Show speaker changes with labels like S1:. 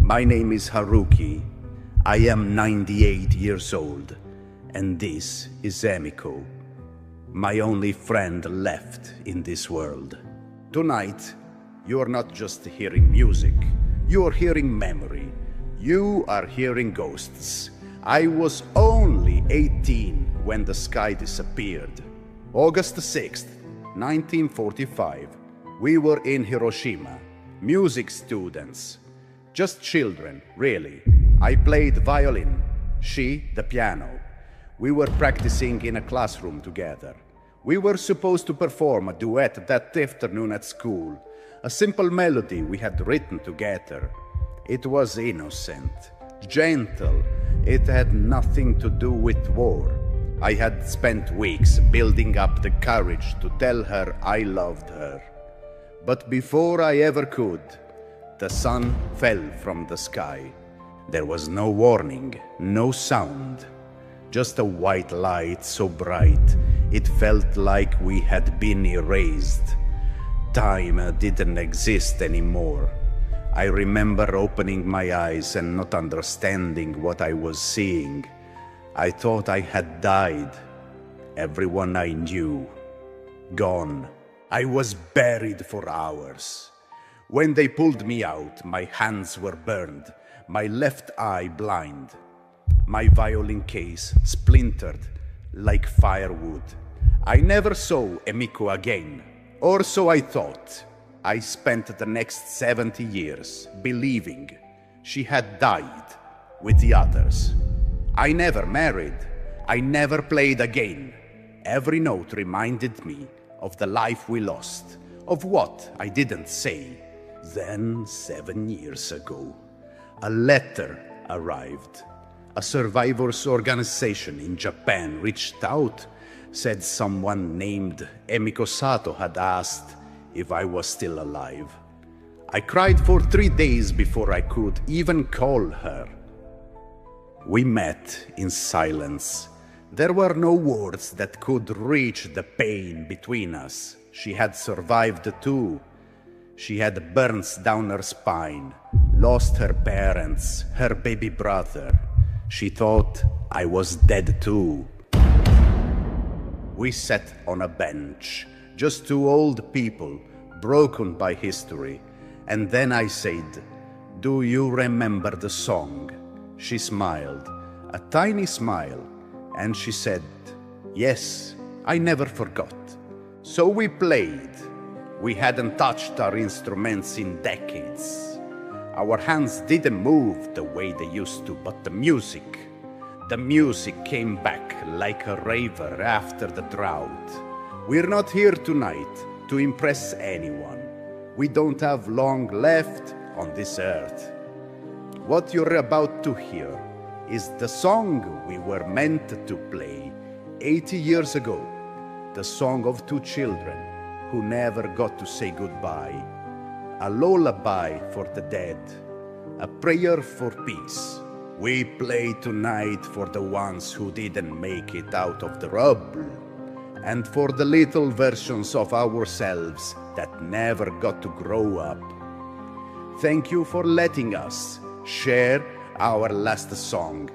S1: My name is Haruki. I am 98 years old, and this is Emiko, my only friend left in this world. Tonight, you are not just hearing music, you are hearing memory. You are hearing ghosts. I was only 18 when the sky disappeared. August 6th, 1945. We were in Hiroshima, music students. Just children, really. I played violin, she the piano. We were practicing in a classroom together. We were supposed to perform a duet that afternoon at school, a simple melody we had written together. It was innocent, gentle. It had nothing to do with war. I had spent weeks building up the courage to tell her I loved her. But before I ever could, the sun fell from the sky. There was no warning, no sound. Just a white light so bright, it felt like we had been erased. Time didn't exist anymore. I remember opening my eyes and not understanding what I was seeing. I thought I had died. Everyone I knew, gone. I was buried for hours. When they pulled me out, my hands were burned, my left eye blind. My violin case splintered like firewood. I never saw Emiko again, or so I thought. I spent the next 70 years believing she had died with the others. I never married. I never played again. Every note reminded me of the life we lost, of what I didn't say. Then, 7 years ago, a letter arrived. A survivors' organization in Japan reached out, said someone named Emiko Sato had asked if I was still alive. I cried for 3 days before I could even call her. We met in silence. There were no words that could reach the pain between us. She had survived too. She had burns down her spine, lost her parents, her baby brother. She thought I was dead too. We sat on a bench, just two old people, broken by history. And then I said, "Do you remember the song?" She smiled, a tiny smile, and she said, "Yes, I never forgot." So we played. We hadn't touched our instruments in decades. Our hands didn't move the way they used to, but the music came back like a river after the drought. We're not here tonight to impress anyone. We don't have long left on this earth. What you're about to hear is the song we were meant to play 80 years ago. The song of two children who never got to say goodbye. A lullaby for the dead. A prayer for peace. We play tonight for the ones who didn't make it out of the rubble. And for the little versions of ourselves that never got to grow up. Thank you for letting us share our last song.